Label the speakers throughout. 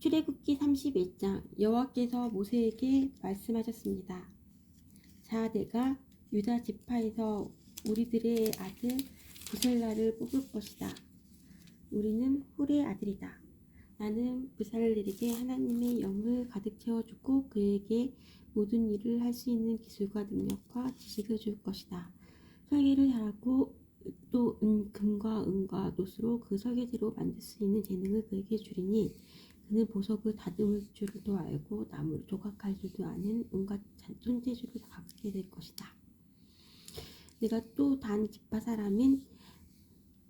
Speaker 1: 출애굽기 31장. 여호와께서 모세에게 말씀하셨습니다. 자, 내가 유다 지파에서 우리들의 아들 부살라를 뽑을 것이다. 우리는 훌의 아들이다. 나는 부살렐에게 하나님의 영을 가득 채워주고 그에게 모든 일을 할 수 있는 기술과 능력과 지식을 줄 것이다. 설계를 잘하고 또 금과 은과 노수로 그 설계대로 만들 수 있는 재능을 그에게 주리니 그는 보석을 다듬을 줄도 알고 나무를 조각할 줄도 아는 온갖 손재주를 갖게 될 것이다. 내가 또 단 지파 사람인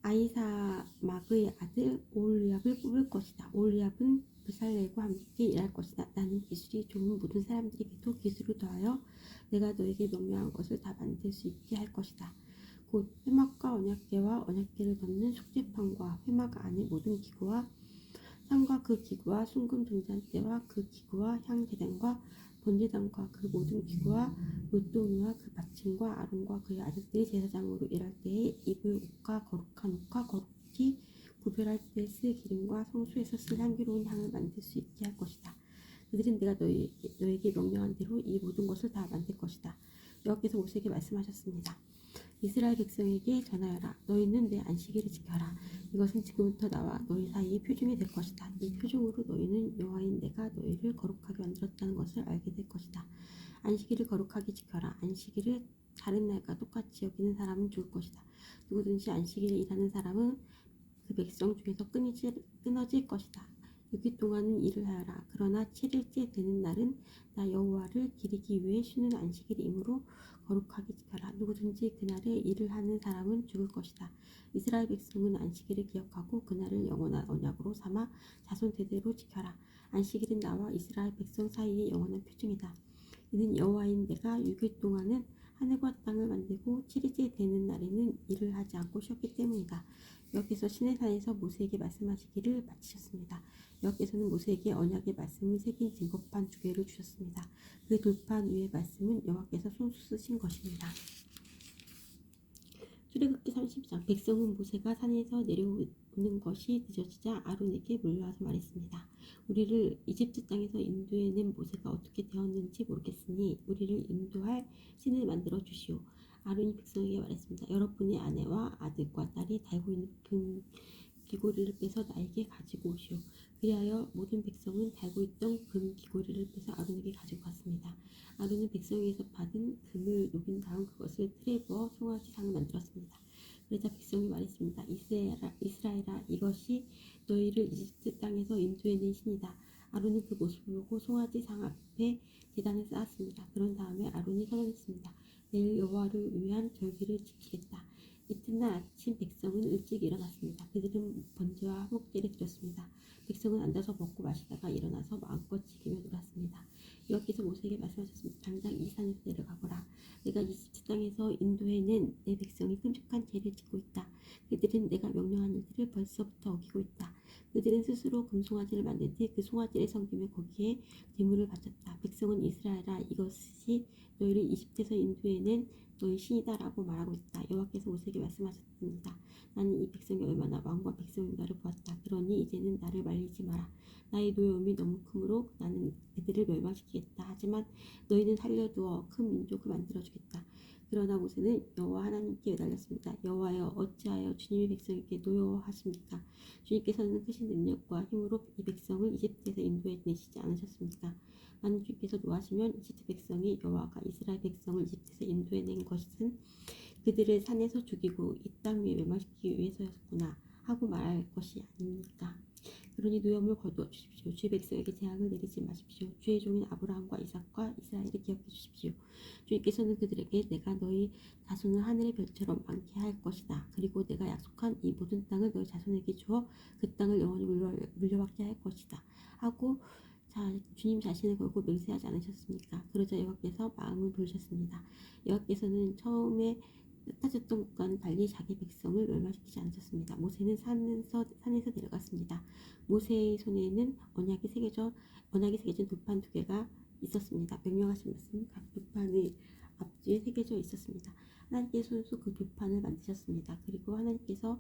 Speaker 1: 아히사막의 아들 오홀리압을 뽑을 것이다. 오홀리압은 부살렐과 함께 일할 것이다. 나는 기술이 좋은 모든 사람들에게도 기술을 더하여 내가 너에게 명령한 것을 다 만들 수 있게 할 것이다. 곧 회막과 언약궤와 언약궤를 덮는 속죄판과 회막 안의 모든 기구와 상과 그 기구와 순금 등잔대와 그 기구와 향제단과 번제단과 그 모든 기구와 물동이와 그 받침과 아론과 그의 아들들이 제사장으로 일할 때에 입을 옷과 거룩한 옷과 거룩히 구별할 때 쓸 기름과 성소에서 쓸 향기로운 향을 만들 수 있게 할 것이다. 그들은 내가 너에게 명령한 대로 이 모든 것을 다 만들 것이다. 여호와께서 모세에게 말씀하셨습니다. 이스라엘 백성에게 전하여라. 너희는 내 안식일을 지켜라. 이것은 지금부터 나와 너희 사이의 표징이 될 것이다. 이 표징으로 너희는 여호와인 내가 너희를 거룩하게 만들었다는 것을 알게 될 것이다. 안식일을 거룩하게 지켜라. 안식일을 다른 날과 똑같이 여기는 사람은 죽을 것이다. 누구든지 안식일에 일하는 사람은 그 백성 중에서 끊어질 것이다. 6일 동안은 일을 하여라. 그러나 7일째 되는 날은 나 여호와를 기리기 위해 쉬는 안식일이므로 거룩하게 지켜라. 누구든지 그날에 일을 하는 사람은 죽을 것이다. 이스라엘 백성은 안식일을 기억하고 그날을 영원한 언약으로 삼아 자손 대대로 지켜라. 안식일은 나와 이스라엘 백성 사이의 영원한 표징이다. 이는 여호와인 내가 6일 동안은 하늘과 땅을 만들고 7일째 되는 날에는 일을 하지 않고 쉬었기 때문이다. 여호와께서 시내산에서 모세에게 말씀하시기를 마치셨습니다. 여호와께서는 모세에게 언약의 말씀을 새긴 증거판 2개를 주셨습니다. 그 돌판 위의 말씀은 여호와께서 손수 쓰신 것입니다. 출애굽기 30장. 백성은 모세가 산에서 내려오는 것이 늦어지자 아론에게 몰려와서 말했습니다. 우리를 이집트 땅에서 인도해낸 모세가 어떻게 되었는지 모르겠으니 우리를 인도할 신을 만들어 주시오. 아론이 백성에게 말했습니다. 여러분의 아내와 아들과 딸이 달고 있는 금 귀고리를 빼서 나에게 가지고 오시오. 그리하여 모든 백성은 달고 있던 금 귀고리를 빼서 아론에게 가지고 갔습니다. 아론은 백성에게서 받은 금을 녹인 다음 그것을 틀에 부어 송아지상을 만들었습니다. 그러자 백성이 말했습니다. 이스라엘아, 이것이 너희를 이집트 땅에서 인도해낸 신이다. 아론은 그 모습을 보고 송아지상 앞에 제단을 쌓았습니다. 그런 다음에 아론이 선언했습니다. 내일 여호와를 위한 절기를 지키겠다. 이튿날 아침 백성은 일찍 일어났습니다. 그들은 번제와 화목제를 드렸습니다. 백성은 앉아서 먹고 마시다가 일어나서 마음껏 즐기며 놀았습니다. 여호와께서 모세에게 말씀하셨습니다. 당장 이 산에서 내려가거라. 내가 이집트 땅에서 인도해낸 내 백성이 끔찍한 죄를 짓고 있다. 그들은 내가 명령한 일들을 벌써부터 어기고 있다. 그들은 스스로 금송아지를 만든 뒤 그 송아지를 섬기며 거기에 제물을 바쳤다. 백성은 이스라엘아, 이것이 너희를 이집트에서 인도해낸 너희 신이다라고 말하고 있다. 여호와께서 모세에게 말씀하셨습니다. 나는 이 백성이 얼마나 왕과 백성인가를 보았다. 그러니 이제는 나를 말리지 마라. 나의 노여움이 너무 크므로 나는 그들을 멸망시키겠다. 하지만 너희는 살려두어 큰 민족을 만들어주겠다. 그러나 모세는 여호와 하나님께 매달렸습니다. 여호와여, 어찌하여 주님의 백성에게 노여워하십니까? 주님께서는 크신 능력과 힘으로 이 백성을 이집트에서 인도해내시지 않으셨습니까? 만일 주께서 노하시면 이집트 백성이 여호와가 이스라엘 백성을 이집트에서 인도해낸 것은 그들을 산에서 죽이고 이 땅 위에 멸망시키기 위해서였구나 하고 말할 것이 아닙니까? 그러니 노염을 거두어 주십시오. 주의 백성에게 재앙을 내리지 마십시오. 주의 종인 아브라함과 이삭과 이스라엘을 기억해 주십시오. 주님께서는 그들에게 내가 너희 자손을 하늘의 별처럼 많게 할 것이다. 그리고 내가 약속한 이 모든 땅을 너희 자손에게 주어 그 땅을 영원히 물려받게 할 것이다. 하고 주님 자신을 걸고 맹세하지 않으셨습니까? 그러자 여호와께서 마음을 돌리셨습니다. 여호와께서는 처음에 흩어졌던 것과는 달리 자기 백성을 멸망시키지 않으셨습니다. 모세는 산에서 내려갔습니다. 모세의 손에는 언약이 새겨진 돌판 2개가 있었습니다. 명령하신 말씀 각 돌판의 앞뒤에 새겨져 있었습니다. 하나님께서 손수 그 돌판을 만드셨습니다. 그리고 하나님께서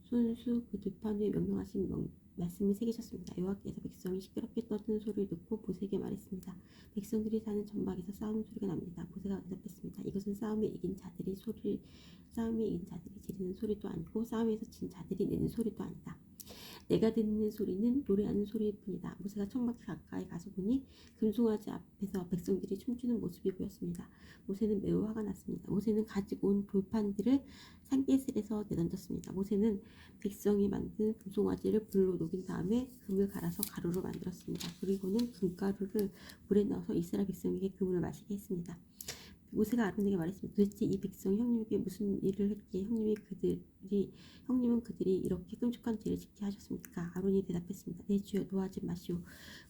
Speaker 1: 손수 그 돌판 위에 명령하신 말씀을 새기셨습니다. 여호와께서 백성이 시끄럽게 떠드는 소리를 듣고 모세에게 말했습니다. 백성들이 사는 전막에서 싸우는 소리가 납니다. 모세가 대답했습니다. 이것은 싸움에 이긴 자들이 지르는 소리도 아니고 싸움에서 진 자들이 내는 소리도 아니다. 내가 듣는 소리는 노래하는 소리일 뿐이다. 모세가 천막 가까이 가서 보니 금송아지 앞에서 백성들이 춤추는 모습이 보였습니다. 모세는 매우 화가 났습니다. 모세는 가지고 온 돌판들을 산기슭에서 내던졌습니다. 모세는 백성이 만든 금송아지를 불로 녹인 다음에 금을 갈아서 가루로 만들었습니다. 그리고는 금가루를 물에 넣어서 이스라엘 백성에게 금을 마시게 했습니다. 모세가 아론에게 말했습니다. 도대체 이 백성이 형님에게 무슨 일을 했기에 형님은 그들이 이렇게 끔찍한 죄를 짓게 하셨습니까? 아론이 대답했습니다. 내 주여 노하지 마시오.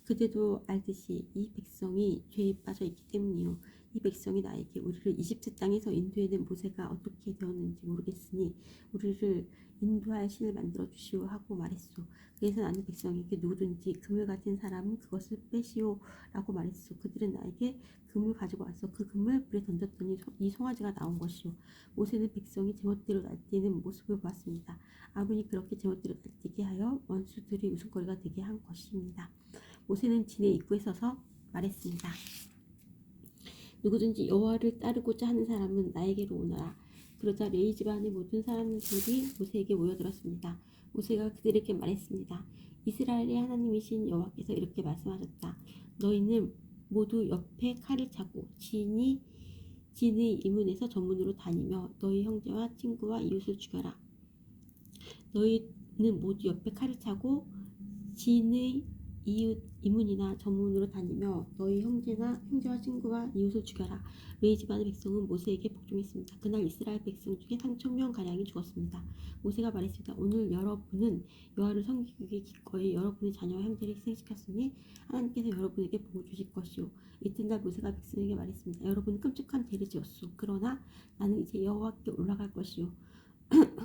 Speaker 1: 그대도 알듯이 이 백성이 죄에 빠져 있기 때문이요. 이 백성이 나에게 우리를 이집트 땅에서 인도해낸 모세가 어떻게 되었는지 모르겠으니 우리를 인도할 신을 만들어 주시오 하고 말했소. 그래서 나는 백성에게 누구든지 금을 가진 사람은 그것을 빼시오 라고 말했소. 그들은 나에게 금을 가지고 와서 그 금을 불에 던졌더니 이 송아지가 나온 것이요. 모세는 백성이 제멋대로 날뛰는 모습을 보았습니다. 아론이 그렇게 제멋대로 날뛰게 하여 원수들이 웃음거리가 되게 한 것입니다. 모세는 진의 입구에 서서 말했습니다. 누구든지 여호와를 따르고자 하는 사람은 나에게로 오너라. 그러자 레위 집안의 모든 사람들이 모세에게 모여들었습니다. 모세가 그들에게 말했습니다. 이스라엘의 하나님이신 여호와께서 이렇게 말씀하셨다. 너희는 모두 옆에 칼을 차고 진의 이문에서 전문으로 다니며 너희 형제와 친구와 이웃을 죽여라. 너희는 모두 옆에 칼을 차고 진의 이문이나 전문으로 다니며 너희 형제와 친구와 이웃을 죽여라. 레위 집안의 백성은 모세에게 복종했습니다. 그날 이스라엘 백성 중에 3,000명 가량이 죽었습니다. 모세가 말했습니다. 오늘 여러분은 여호와를 섬기기 위해 기꺼이 여러분의 자녀와 형제를 희생시켰으니 하나님께서 여러분에게 복을 주실 것이요. 이튿날 모세가 백성에게 말했습니다. 여러분은 끔찍한 죄를 지었소. 그러나 나는 이제 여호와께 올라갈 것이요.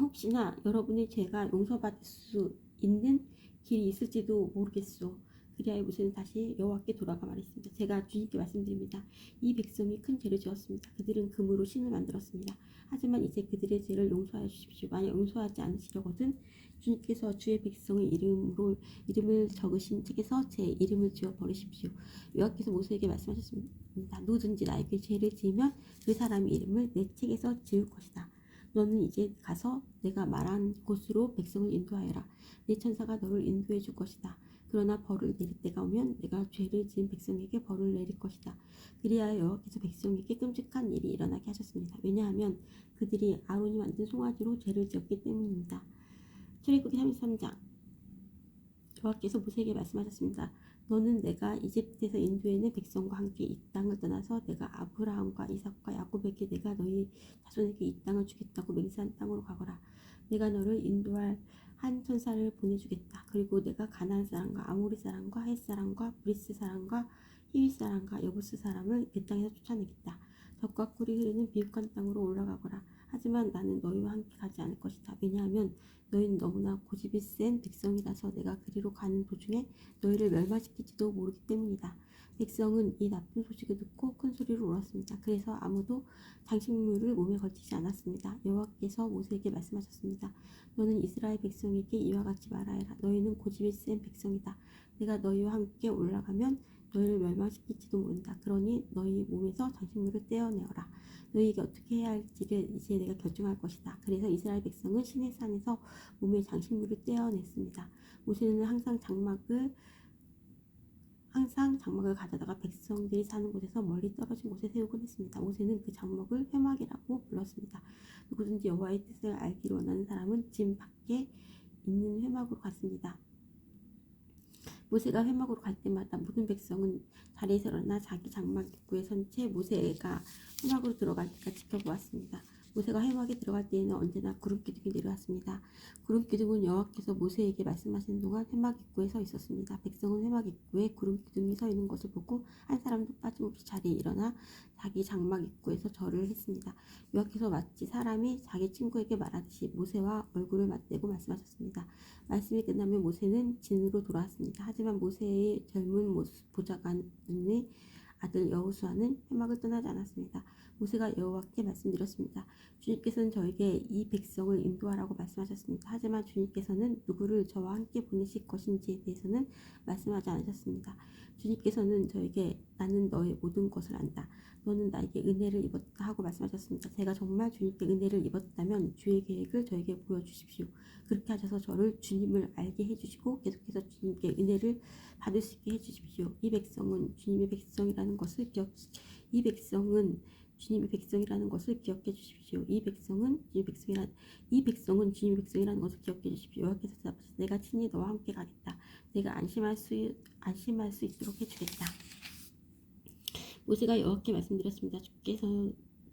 Speaker 1: 혹시나 여러분의 죄가 용서받을 수 있는 길이 있을지도 모르겠소. 그리하여 모세는 다시 여호와께 돌아가 말했습니다. 제가 주님께 말씀드립니다. 이 백성이 큰 죄를 지었습니다. 그들은 금으로 신을 만들었습니다. 하지만 이제 그들의 죄를 용서하여 주십시오. 만약 용서하지 않으시려거든 주님께서 주의 백성의 이름을 적으신 책에서 제 이름을 지워 버리십시오. 여호와께서 모세에게 말씀하셨습니다. 누구든지 나에게 죄를 지으면 그 사람의 이름을 내 책에서 지울 것이다. 너는 이제 가서 내가 말한 곳으로 백성을 인도하여라. 내 천사가 너를 인도해 줄 것이다. 그러나 벌을 내릴 때가 오면 내가 죄를 지은 백성에게 벌을 내릴 것이다. 그리하여 여호와께서 백성에게 끔찍한 일이 일어나게 하셨습니다. 왜냐하면 그들이 아론이 만든 송아지로 죄를 지었기 때문입니다. 출애굽기 33장. 여호와께서 모세에게 말씀하셨습니다. 너는 내가 이집트에서 인도해낸 백성과 함께 이 땅을 떠나서 내가 아브라함과 이삭과 야곱에게 내가 너희 자손에게 이 땅을 주겠다고 맹세한 땅으로 가거라. 내가 너를 인도할 한 천사를 보내주겠다. 그리고 내가 가나안 사람과 아모리 사람과 헷 사람과 브리스 사람과 히윗 사람과 여부스 사람을 그 땅에서 쫓아내겠다. 젖과 꿀이 흐르는 비옥한 땅으로 올라가거라. 하지만 나는 너희와 함께 가지 않을 것이다. 왜냐하면 너희는 너무나 고집이 센 백성이라서 내가 그리로 가는 도중에 너희를 멸망시킬지도 모르기 때문이다. 백성은 이 나쁜 소식을 듣고 큰 소리로 울었습니다. 그래서 아무도 장식물을 몸에 걸치지 않았습니다. 여호와께서 모세에게 말씀하셨습니다. 너는 이스라엘 백성에게 이와 같이 말하여라. 너희는 고집이 센 백성이다. 내가 너희와 함께 올라가면 너희를 멸망시킬지도 모른다. 그러니 너희 몸에서 장식물을 떼어내어라. 너희에게 어떻게 해야 할지를 이제 내가 결정할 것이다. 그래서 이스라엘 백성은 시내 산에서 몸의 장식물을 떼어냈습니다. 모세는 항상 장막을 가져다가 백성들이 사는 곳에서 멀리 떨어진 곳에 세우곤 했습니다. 모세는 그 장막을 회막이라고 불렀습니다. 누구든지 여호와의 뜻을 알기를 원하는 사람은 진 밖에 있는 회막으로 갔습니다. 모세가 회막으로 갈 때마다 모든 백성은 자리에서 일어나 자기 장막 입구에 선 채 모세가 회막으로 들어갈 때까지 지켜보았습니다. 모세가 회막에 들어갈 때에는 언제나 구름기둥이 내려왔습니다. 구름기둥은 여호와께서 모세에게 말씀하시는 동안 회막 입구에 서 있었습니다. 백성은 회막 입구에 구름기둥이 서 있는 것을 보고 한 사람도 빠짐없이 자리에 일어나 자기 장막 입구에서 절을 했습니다. 여호와께서 마치 사람이 자기 친구에게 말하듯이 모세와 얼굴을 맞대고 말씀하셨습니다. 말씀이 끝나면 모세는 진으로 돌아왔습니다. 하지만 모세의 젊은 모습 보자간에 아들 여호수아는 회막을 떠나지 않았습니다. 모세가 여호와께 말씀드렸습니다. 주님께서는 저에게 이 백성을 인도하라고 말씀하셨습니다. 하지만 주님께서는 누구를 저와 함께 보내실 것인지에 대해서는 말씀하지 않으셨습니다. 주님께서는 저에게 나는 너의 모든 것을 안다. 너는 나에게 은혜를 입었다 하고 말씀하셨습니다. 제가 정말 주님께 은혜를 입었다면 주의 계획을 저에게 보여주십시오. 그렇게 하셔서 저를 주님을 알게 해주시고 계속해서 주님께 은혜를 받을 수 있게 해주십시오. 이 백성은 주님의 백성이라는 것을 이 백성은 주님의 백성이라는 것을 기억해 주십시오. 이 백성은 주님의 백성이라는 것을 기억해 주십시오. 여호와께서 대답하시되 내가 친히 너와 함께 가겠다. 내가 안심할 수 있도록 해주겠다. 모세가 여호와께 말씀드렸습니다.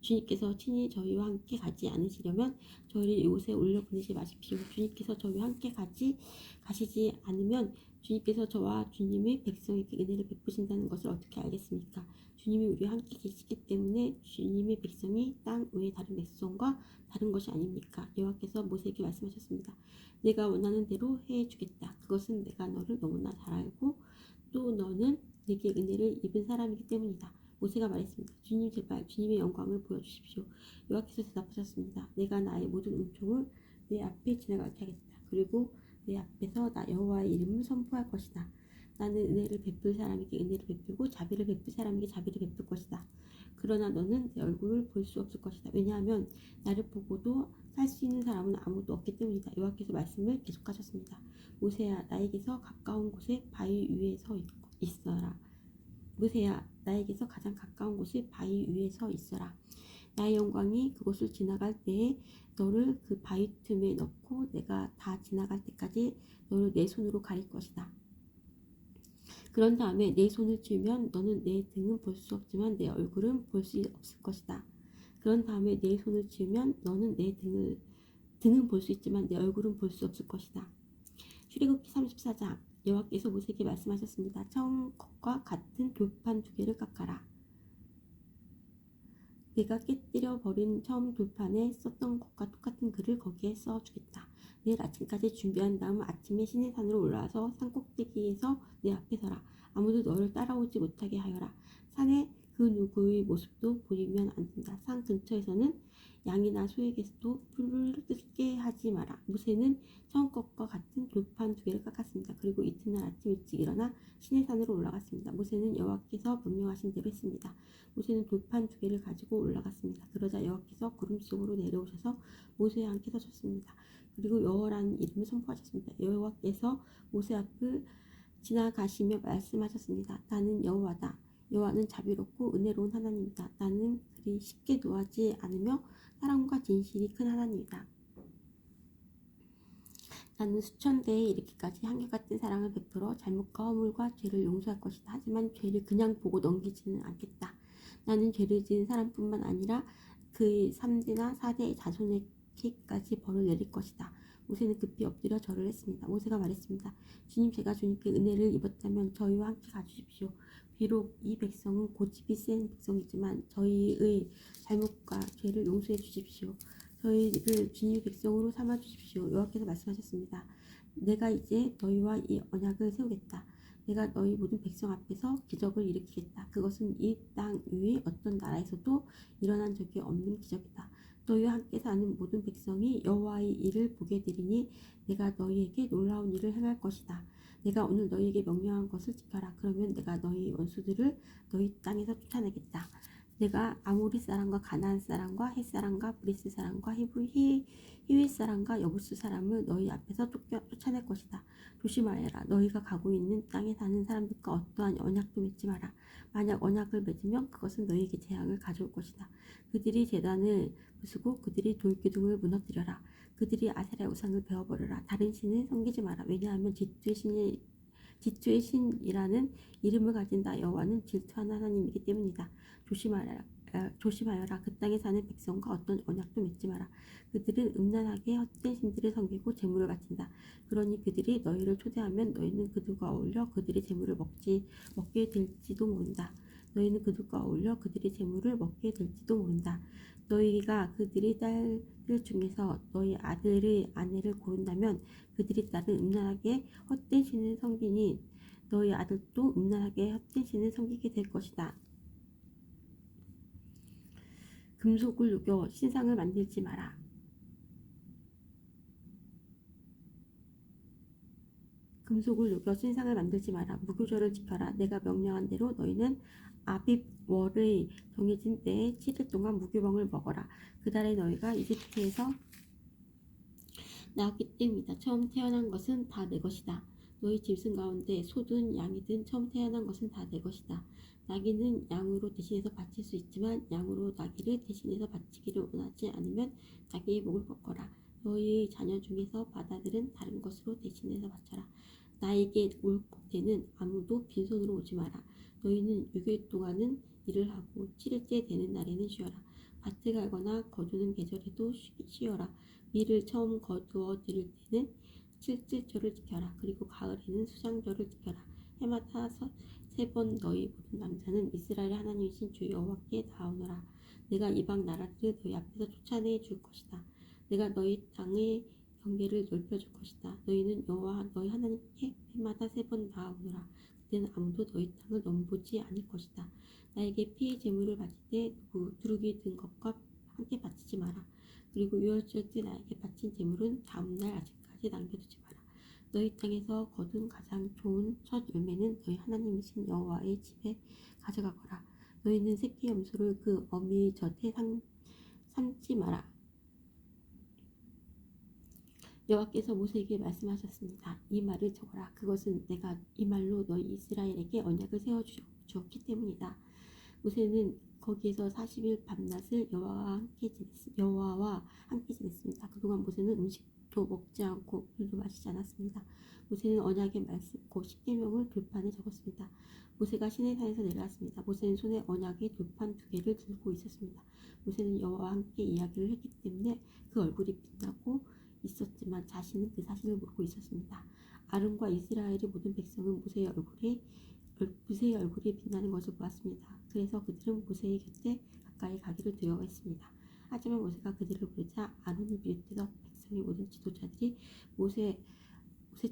Speaker 1: 주님께서 친히 저희와 함께 가지 않으시려면 저희를 이곳에 올려 보내지 마십시오. 주님께서 저희와 함께 가시지 않으면 주님께서 저와 주님의 백성에게 은혜를 베푸신다는 것을 어떻게 알겠습니까? 주님이 우리와 함께 계시기 때문에 주님의 백성이 땅 외의 다른 백성과 다른 것이 아닙니까? 여호와께서 모세에게 말씀하셨습니다. 내가 원하는 대로 해주겠다. 그것은 내가 너를 너무나 잘 알고 또 너는 내게 은혜를 입은 사람이기 때문이다. 모세가 말했습니다. 주님 제발 주님의 영광을 보여주십시오. 여호와께서 대답하셨습니다. 내가 나의 모든 은총을 내 앞에 지나가게 하겠다. 그리고 내 앞에서 나 여호와의 이름을 선포할 것이다. 나는 은혜를 베풀 사람에게 은혜를 베풀고 자비를 베풀 사람에게 자비를 베풀 것이다. 그러나 너는 내 얼굴을 볼 수 없을 것이다. 왜냐하면 나를 보고도 살 수 있는 사람은 아무도 없기 때문이다. 여호와께서 말씀을 계속하셨습니다. 모세야 나에게서 가까운 곳에 바위 위에 서 있어라. 모세야 나에게서 가장 가까운 곳에 바위 위에 서 있어라. 나의 영광이 그곳을 지나갈 때에 너를 그 바위 틈에 넣고 내가 다 지나갈 때까지 너를 내 손으로 가릴 것이다. 그런 다음에 내 손을 쥐면 너는 내 등은 볼 수 없지만 내 얼굴은 볼 수 없을 것이다. 그런 다음에 내 손을 쥐면 너는 내 등은 볼 수 있지만 내 얼굴은 볼 수 없을 것이다. 출애굽기 34장 여호와께서 모세에게 말씀하셨습니다. 처음 것과 같은 돌판 2개를 깎아라. 내가 깨뜨려 버린 처음 돌판에 썼던 것과 똑같은 글을 거기에 써주겠다. 내일 아침까지 준비한 다음 아침에 시내산으로 올라와서 산 꼭대기에서 내 앞에 서라. 아무도 너를 따라오지 못하게 하여라. 산에 그 누구의 모습도 보이면 안 된다. 산 근처에서는 양이나 소에게서도 불을 뜯게 하지 마라. 모세는 처음 것과 같은 돌판 2개를 깎았습니다. 그리고 이튿날 아침 일찍 일어나 시내산으로 올라갔습니다. 모세는 여호와께서 명령하신 대로 했습니다. 모세는 돌판 2개를 가지고 올라갔습니다. 그러자 여호와께서 구름 속으로 내려오셔서 모세와 함께 서셨습니다. 그리고 여호와라는 이름을 선포하셨습니다. 여호와께서 모세 앞을 지나가시며 말씀하셨습니다. 나는 여호와다. 여호와는 자비롭고 은혜로운 하나님이다. 나는 그리 쉽게 노하지 않으며 사랑과 진실이 큰 하나님이다. 나는 수천 대에 이르기까지 한결같은 사랑을 베풀어 잘못과 허물과 죄를 용서할 것이다. 하지만 죄를 그냥 보고 넘기지는 않겠다. 나는 죄를 지은 사람뿐만 아니라 그의 3대나 4대의 자손에게까지 벌을 내릴 것이다. 모세는 급히 엎드려 절을 했습니다. 모세가 말했습니다. 주님 제가 주님께 은혜를 입었다면 저희와 함께 가주십시오. 비록 이 백성은 고집이 센 백성이지만 저희의 잘못과 죄를 용서해 주십시오. 저희를 주님의 백성으로 삼아 주십시오. 여호와께서 말씀하셨습니다. 내가 이제 너희와 이 언약을 세우겠다. 내가 너희 모든 백성 앞에서 기적을 일으키겠다. 그것은 이 땅 위에 어떤 나라에서도 일어난 적이 없는 기적이다. 너희와 함께 사는 모든 백성이 여호와의 일을 보게 되리니 내가 너희에게 놀라운 일을 행할 것이다. 내가 오늘 너희에게 명령한 것을 지켜라. 그러면 내가 너희 원수들을 너희 땅에서 쫓아내겠다. 내가 아모리 사람과 가나안 사람과 헷 사람과 브리스 사람과 히윗 사람과 여부스 사람을 너희 앞에서 쫓아낼 것이다. 조심하여라. 너희가 가고 있는 땅에 사는 사람들과 어떠한 언약도 맺지 마라. 만약 언약을 맺으면 그것은 너희에게 재앙을 가져올 것이다. 그들이 제단을 부수고 그들이 돌기둥을 무너뜨려라. 그들이 아세라 우상을 베어버려라. 다른 신을 섬기지 마라. 왜냐하면 질투의 신이라는 이름을 가진 나 여호와는 질투하는 하나님이기 때문이다. 조심하여라. 그 땅에 사는 백성과 어떤 언약도 맺지 마라. 그들은 음란하게 헛된 신들을 섬기고 재물을 바친다. 그러니 그들이 너희를 초대하면 너희는 그들과 어울려 그들의 재물을 먹게 될지도 모른다. 너희는 그들과 어울려 그들의 재물을 먹게 될지도 모른다. 너희가 그들의 딸들 중에서 너희 아들의 아내를 고른다면 그들의 딸은 음란하게 헛된 신을 섬기니 너희 아들도 음란하게 헛된 신을 섬기게 될 것이다. 금속을 녹여 신상을 만들지 마라. 금속을 녹여 신상을 만들지 마라. 무교절을 지켜라. 내가 명령한 대로 너희는 아빕월의 정해진 때에 7일 동안 무교병을 먹어라. 그 달에 너희가 이집트에서 나왔기 때문이다. 처음 태어난 것은 다 내 것이다. 너희 짐승 가운데 소든 양이든 처음 태어난 것은 다 내 것이다. 나귀는 양으로 대신해서 바칠 수 있지만 양으로 나귀를 대신해서 바치기를 원하지 않으면 나귀의 목을 꺾어라. 너희의 자녀 중에서 바다들은 다른 것으로 대신해서 바쳐라. 나에게 올 때는 아무도 빈손으로 오지 마라. 너희는 6일 동안은 일을 하고 7일째 되는 날에는 쉬어라. 밭을 갈거나 거두는 계절에도 쉬어라. 밀을 처음 거두어 들일 때는 칠칠절을 지켜라. 그리고 가을에는 수장절을 지켜라. 해마다 3번 너희 모든 남자는 이스라엘 하나님이신 주 여호와께 나오너라. 내가 이방 나라들을 너희 앞에서 쫓아내 줄 것이다. 내가 너희 땅의 경계를 넓혀줄 것이다. 너희는 여호와 너희 하나님께 해마다 3번 나오너라. 그때는 아무도 너희 땅을 넘보지 않을 것이다. 나에게 피의 제물을 바칠 때 두루기 든 것과 함께 바치지 마라. 그리고 유월절 때 나에게 바친 제물은 다음날 아침까지 남겨두지 마라. 너희 땅에서 거둔 가장 좋은 첫 열매는 너희 하나님이신 여호와의 집에 가져가거라. 너희는 새끼 염소를 그 어미의 젖에 삶지 마라. 여호와께서 모세에게 말씀하셨습니다. 이 말을 적어라. 그것은 내가 이 말로 너희 이스라엘에게 언약을 세워주었기 때문이다. 모세는 거기에서 40일 밤낮을 여호와와 함께 지냈습니다. 그동안 모세는 음식도 먹지 않고 물도 마시지 않았습니다. 모세는 언약의 말씀 곧 십계명을 돌판에 적었습니다. 모세가 시내산에서 내려왔습니다. 모세는 손에 언약의 돌판 2개를 들고 있었습니다. 모세는 여호와와 함께 이야기를 했기 때문에 그 얼굴이 빛나고 있었지만 자신은 그 사실을 모르고 있었습니다. 아론과 이스라엘의 모든 백성은 모세의 얼굴이 빛나는 것을 보았습니다. 그래서 그들은 모세의 곁에 가까이 가기를 두려워했습니다. 하지만 모세가 그들을 부르자 아론을 비롯해서 백성의 모든 지도자들이 모세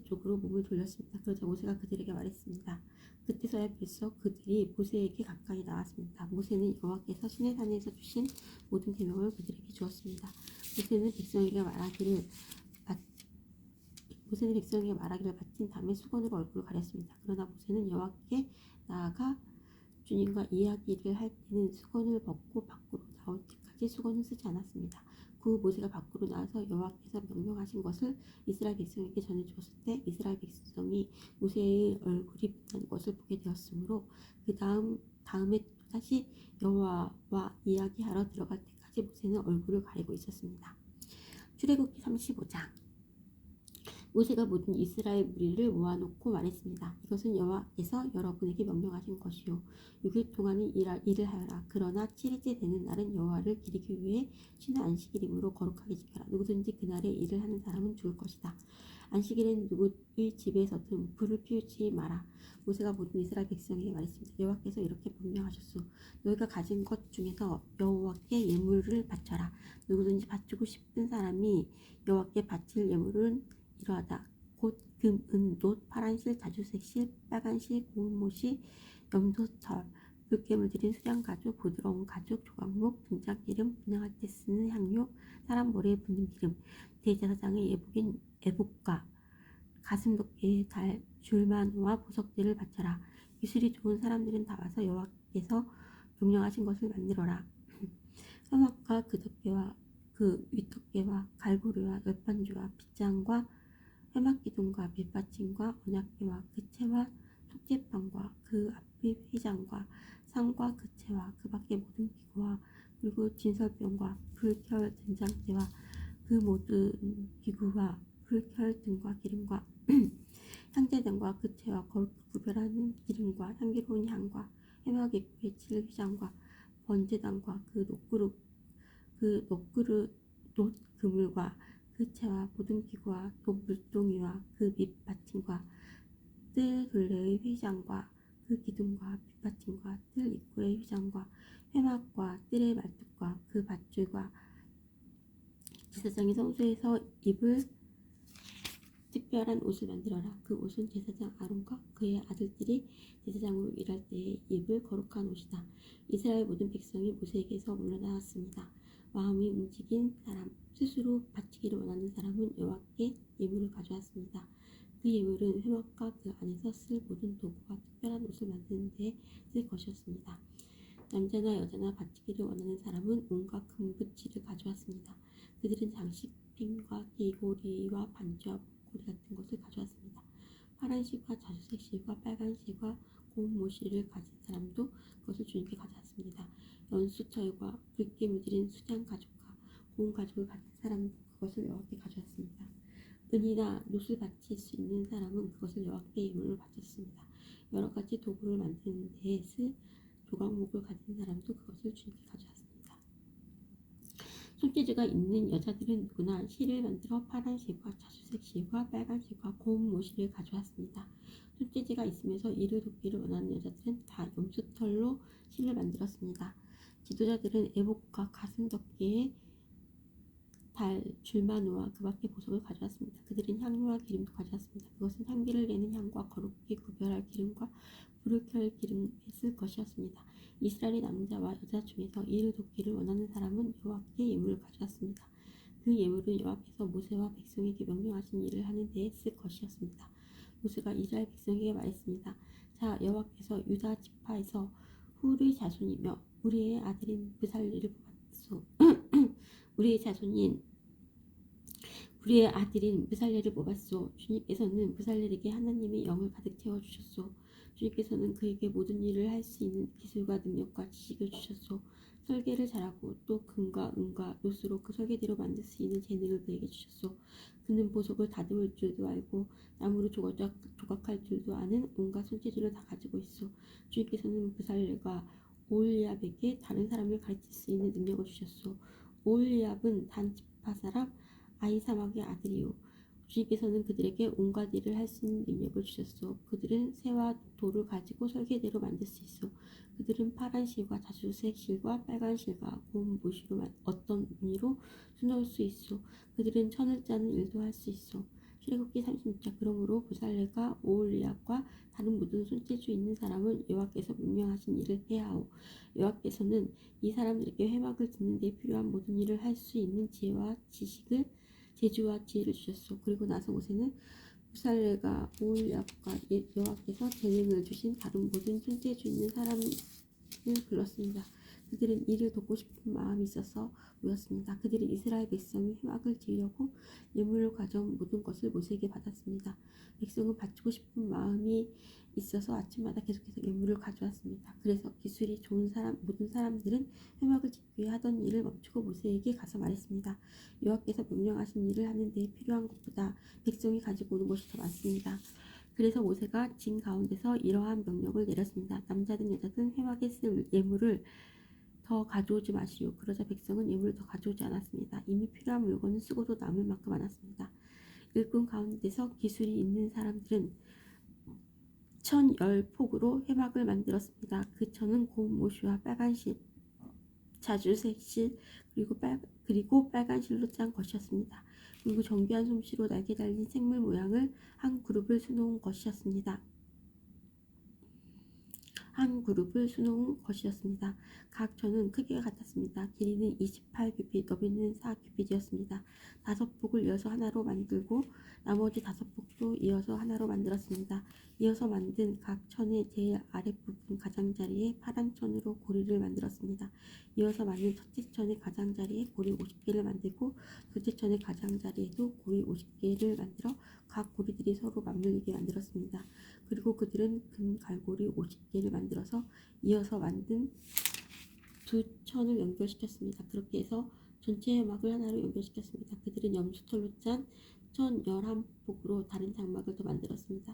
Speaker 1: 쪽으로 몸을 돌렸습니다. 그러자 모세가 그들에게 말했습니다. 그때서야 비로소 그들이 모세에게 가까이 나왔습니다. 모세는 여호와께서 시내산에서 주신 모든 계명을 그들에게 주었습니다. 모세는 백성에게 말하기를 마친 다음에 수건으로 얼굴을 가렸습니다. 그러나 모세는 여호와께 나아가 주님과 이야기를 할 때는 수건을 벗고 밖으로 나올 때까지 수건을 쓰지 않았습니다. 그 후 모세가 밖으로 나와서 여호와께서 명령하신 것을 이스라엘 백성에게 전해주었을 때 이스라엘 백성이 모세의 얼굴이 빛나는 것을 보게 되었으므로 그 다음에 또다시 여호와와 이야기하러 들어갈 때까지 모세는 얼굴을 가리고 있었습니다. 출애굽기 35장. 모세가 모든 이스라엘 무리를 모아놓고 말했습니다. 이것은 여호와께서 여러분에게 명령하신 것이요 6일 동안은 일을 하여라. 그러나 7일째 되는 날은 여호와를 기리기 위해 쉬는 안식일이므로 거룩하게 지켜라. 누구든지 그날에 일을 하는 사람은 죽을 것이다. 안식일엔 누구의 집에서든 불을 피우지 마라. 모세가 모든 이스라엘 백성에게 말했습니다. 여호와께서 이렇게 명령하셨소. 너희가 가진 것 중에서 여호와께 예물을 바쳐라. 누구든지 바치고 싶은 사람이 여호와께 바칠 예물은 이러하다. 곧 금, 은, 놋, 파란 실, 자주색 실, 빨간 실, 고운 못이, 염소털, 물개물 들인 수량 가죽, 부드러운 가죽, 조각목, 등장기름, 분양할 때 쓰는 향료, 사람 머리에 붓는 기름, 대제사장의 예복인 에복과 가슴 덮개의 달, 줄마노와 보석들을 바쳐라. 기술이 좋은 사람들은 다 와서 여호와께서 명령하신 것을 만들어라. 현악과 그 덮개와 그 윗덮개와 갈고리와 열반주와 빗장과 회막기둥과 밑받침과 언약궤와 그 채와 속죄판과 그 앞뒤 휘장과 상과 그 채와 그 밖의 모든 기구와 그리고 진설병과 불켤 된장대와 그 모든 기구와 불켤 등과 기름과 향제등과 그 채와 거룩히 구별하는 기름과 향기로운 향과 회막 입구의 칠 휘장과 번제단과 그 놋 그물과 그 채와 모든 기구와 또 물동이와 그 밑받침과 뜰 둘레의 휘장과 그 기둥과 밑받침과 뜰 입구의 휘장과 회막과 뜰의 말뚝과 그 밧줄과 제사장이 성소에서 입을 특별한 옷을 만들어라. 그 옷은 제사장 아론과 그의 아들들이 제사장으로 일할 때에 입을 거룩한 옷이다. 이스라엘 모든 백성이 모세에게서 물러나왔습니다. 마음이 움직인 사람, 스스로 바치기를 원하는 사람은 여호와께 예물을 가져왔습니다. 그 예물은 회막과 그 안에서 쓸 모든 도구와 특별한 옷을 만드는 데 쓸 것이었습니다. 남자나 여자나 바치기를 원하는 사람은 온갖 금붙이를 가져왔습니다. 그들은 장식핀과 귀고리와 반지와 목걸이 같은 것을 가져왔습니다. 파란 실과 자주색 실과 빨간 실과 고운 모실을 가진 사람도 그것을 주님께 가져왔습니다. 연수철과 붉게 물들인 수장 가죽과 고운 가죽을 가진 사람도 그것을 여호와께 가져왔습니다. 은이나 놋을 바칠 수 있는 사람은 그것을 여호와께 예물로 바쳤습니다. 여러 가지 도구를 만드는 데에 쓸 조각목을 가진 사람도 그것을 주님께 가져왔습니다. 손재주가 있는 여자들은 누구나 실을 만들어 파란 실과 자주색 실과 빨간 실과 고운 모실을 가져왔습니다. 손재주가 있으면서 이를 돕기를 원하는 여자들은 다 염소털로 실을 만들었습니다. 지도자들은 애복과 가슴 덮개에 달, 줄만 놓아 그 밖에 보석을 가져왔습니다. 그들은 향료와 기름도 가져왔습니다. 그것은 향기를 내는 향과 거룩히 구별할 기름과 불을 켤 기름에 쓸 것이었습니다. 이스라엘의 남자와 여자 중에서 이를 돕기를 원하는 사람은 여호와께 예물을 가져왔습니다. 그 예물은 여호와께서 모세와 백성에게 명령하신 일을 하는 데에 쓸 것이었습니다. 모세가 이스라엘 백성에게 말했습니다. 자, 여호와께서 유다 지파에서 훌의 자손이며 우리의 아들인 브살레를 뽑았소. 우리의 아들인 브살레를 뽑았소. 주님께서는 브살레에게 하나님의 영을 가득 채워주셨소. 주님께서는 그에게 모든 일을 할 수 있는 기술과 능력과 지식을 주셨소. 설계를 잘하고 또 금과 은과 놋으로 그 설계대로 만들 수 있는 재능을 그에게 주셨소. 그는 보석을 다듬을 줄도 알고 나무로 조각할 줄도 아는 온갖 손재주를 다 가지고 있소. 주님께서는 브살레가 오홀리압에게 다른 사람을 가르칠 수 있는 능력을 주셨소. 오홀리압은 단 지파 사람 아히사막의 아들이요. 주님께서는 그들에게 온갖 일을 할 수 있는 능력을 주셨소. 그들은 새와 돌을 가지고 설계대로 만들 수 있어. 그들은 파란 실과 자주색 실과 빨간 실과 고운 모시로 어떤 무늬로 수놓을 수 있어. 그들은 천을 짜는 일도 할 수 있어. 출애굽기 36장. 그러므로 부살레가 오홀리압과 다른 모든 손재주 있는 사람은 여호와께서 명령하신 일을 해야 하오. 여호와께서는 이 사람들에게 회막을 짓는 데 필요한 모든 일을 할 수 있는 지혜와 지식을 재주와 지혜를 주셨소. 그리고 나서 모세는 부살레가 오홀리압과 여호와께서 재능을 주신 다른 모든 손재주 있는 사람을 불렀습니다. 그들은 이를 돕고 싶은 마음이 있어서 모였습니다. 그들은 이스라엘 백성이 회막을 지으려고 예물을 가져온 모든 것을 모세에게 받았습니다. 백성은 바치고 싶은 마음이 있어서 아침마다 계속해서 예물을 가져왔습니다. 그래서 기술이 좋은 모든 사람들은 회막을 짓기 위해 하던 일을 멈추고 모세에게 가서 말했습니다. 여호와께서 명령하신 일을 하는 데 필요한 것보다 백성이 가지고 오는 것이 더 많습니다. 그래서 모세가 진 가운데서 이러한 명령을 내렸습니다. 남자든 여자든 회막에 쓸 예물을 더 가져오지 마시오. 그러자 백성은 예물을 더 가져오지 않았습니다. 이미 필요한 물건은 쓰고도 남을 만큼 많았습니다. 일꾼 가운데서 기술이 있는 사람들은 1010폭으로 회막을 만들었습니다. 그 천은 고운 모시와 빨간 실, 자주색 실, 그리고 빨간 실로 짠 것이었습니다. 그리고 정교한 솜씨로 날개 달린 생물 모양을 한 그룹을 수놓은 것이었습니다. 각 천은 크기가 같았습니다. 길이는 28규빗, 너비는 4규빗이었습니다. 5폭을 이어서 하나로 만들고 나머지 5폭도 이어서 하나로 만들었습니다. 이어서 만든 각 천의 제일 아랫부분 가장자리에 파란 천으로 고리를 만들었습니다. 이어서 만든 첫째 천의 가장자리에 고리 50개를 만들고 둘째 천의 가장자리에도 고리 50개를 만들어 각 고리들이 서로 맞물리게 만들었습니다. 그리고 그들은 금 갈고리 50개를 만들어서 이어서 만든 두 천을 연결시켰습니다. 그렇게 해서 전체 회막을 하나로 연결시켰습니다. 그들은 염소털로 짠 1011폭으로 다른 장막을 더 만들었습니다.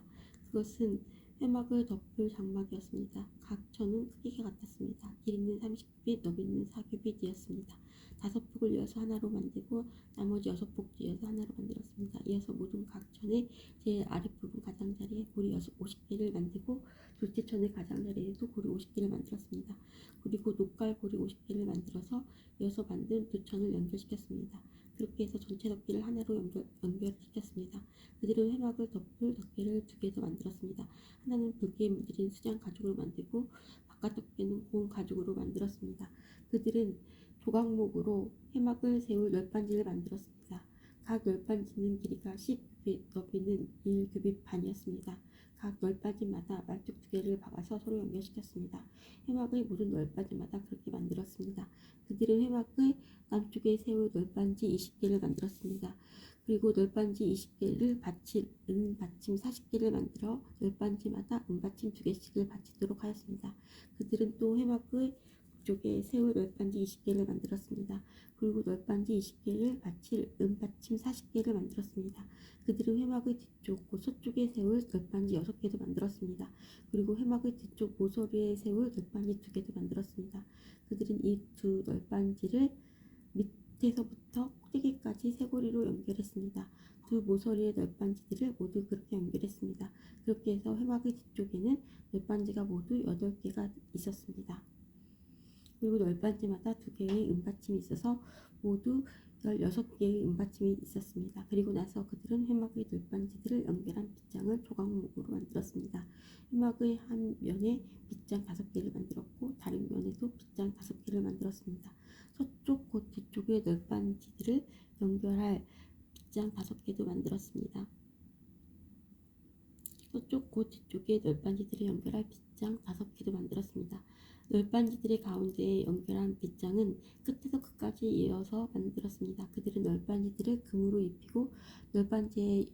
Speaker 1: 그것은 회막을 덮을 장막이었습니다. 각 천은 크기가 같았습니다. 길이는 30규빗, 너비는 4규빗이었습니다. 5폭을 이어서 하나로 만들고 나머지 6폭도 이어서 하나로 만들었습니다. 이어서 모든 각 천의 제일 아랫부분 가장자리에 고리 50개를 만들고 둘째 천의 가장자리에도 고리 50개를 만들었습니다. 그리고 녹갈 고리 50개를 만들어서 이어서 만든 두 천을 연결시켰습니다. 그렇게 해서 전체 덮개를 하나로 연결시켰습니다. 그들은 회막을 덮을 덮개를 2개 더 만들었습니다. 하나는 붉게 문드린 수장 가죽으로 만들고 바깥 덮개는 고운 가죽으로 만들었습니다. 그들은 조각목으로 회막을 세울 널빤지를 만들었습니다. 각 널빤지는 길이가 10규빗, 너비는 1규빗 반이었습니다. 각 널빤지마다 말뚝 2개를 박아서 서로 연결시켰습니다. 회막의 모든 널빤지마다 그렇게 만들었습니다. 그들은 회막의 남쪽에 세울 널빤지 20개를 만들었습니다. 그리고 널빤지 20개를 받칠 은받침 40개를 만들어 널빤지마다 은받침 2개씩을 받치도록 하였습니다. 그들은 또 회막의 북쪽에 세울 널빤지 20개를 만들었습니다. 그리고 널빤지 20개를 받칠 은받침 40개를 만들었습니다. 그들은 회막의 뒤쪽 곧 서쪽에 세울 널빤지 6개도 만들었습니다. 그리고 회막의 뒤쪽 모서리에 세울 널빤지 2개도 만들었습니다. 그들은 이 2 널빤지를 밑에서부터 꼭대기까지 쇠고리로 연결했습니다. 2 모서리의 널빤지들을 모두 그렇게 연결했습니다. 그렇게 해서 회막의 뒤쪽에는 널빤지가 모두 8개가 있었습니다. 그리고 널빤지마다 2개의 은받침이 있어서 모두 16개의 은받침이 있었습니다. 그리고 나서 그들은 회막의 널빤지들을 연결한 빗장을 조각목으로 만들었습니다. 회막의 한 면에 빗장 5개를 만들었고 다른 면에도 빗장 5개를 만들었습니다. 서쪽 곧 뒤쪽의 널빤지들을 연결할 빗장 5개도 만들었습니다. 서쪽 곧 뒤쪽의 널빤지들을 연결할 빗장 5개도 만들었습니다. 널빤지들의 가운데에 연결한 빗장은 끝에서 끝까지 이어서 만들었습니다. 그들은 널빤지들을 금으로 입히고 널빤지의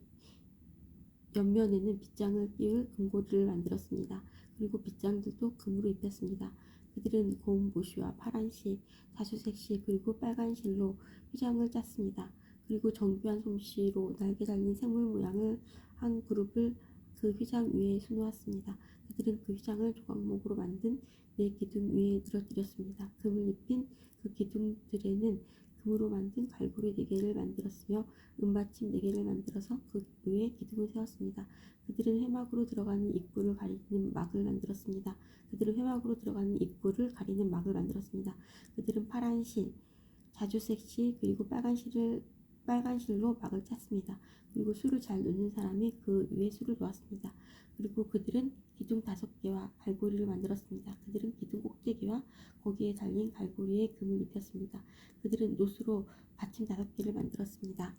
Speaker 1: 옆면에는 빗장을 끼울 금고리를 만들었습니다. 그리고 빗장들도 금으로 입혔습니다. 그들은 고운 보시와 파란 실, 자주색 실 그리고 빨간 실로 휘장을 짰습니다. 그리고 정교한 솜씨로 날개 달린 생물 모양을 한 그룹을 그 휘장 위에 수놓았습니다. 그들은 그 휘장을 조각목으로 만든 4기둥 위에 늘어뜨렸습니다. 금을 입힌 그 기둥들에는 금으로 만든 갈고리 4개를 만들었으며 은받침 4개를 만들어서 그 위에 기둥을 세웠습니다. 그들은 회막으로 들어가는 입구를 가리는 막을 만들었습니다. 그들은 파란 실, 자주색 실 그리고 빨간 실로 막을 짰습니다. 그리고 술을 잘 놓는 사람이 그 위에 술을 놓았습니다. 그리고 그들은 기둥 5개와 갈고리를 만들었습니다. 그들은 기둥 꼭대기와 거기에 달린 갈고리에 금을 입혔습니다. 그들은 노수로 받침 5개를 만들었습니다.